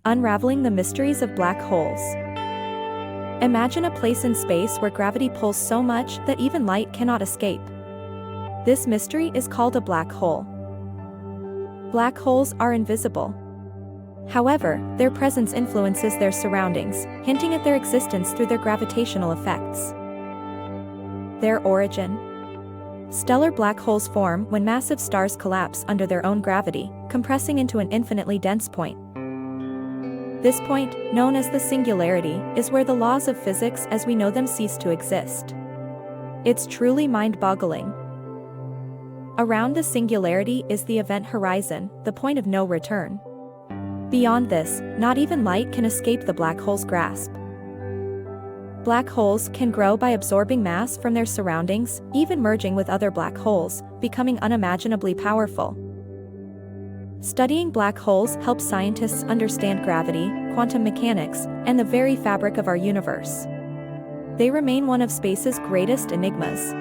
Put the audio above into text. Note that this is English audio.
Unraveling the mysteries of black holes. Imagine a place in space where gravity pulls so much that even light cannot escape. This mystery is called a black hole. Black holes are invisible. However, their presence influences their surroundings, hinting at their existence through their gravitational effects. Their origin. Stellar black holes form when massive stars collapse under their own gravity, compressing into an infinitely dense point. This point, known as the singularity, is where the laws of physics as we know them cease to exist. It's truly mind-boggling. Around the singularity is the event horizon, the point of no return. Beyond this, not even light can escape the black hole's grasp. Black holes can grow by absorbing mass from their surroundings, even merging with other black holes, becoming unimaginably powerful. Studying black holes helps scientists understand gravity, quantum mechanics, and the very fabric of our universe. They remain one of space's greatest enigmas.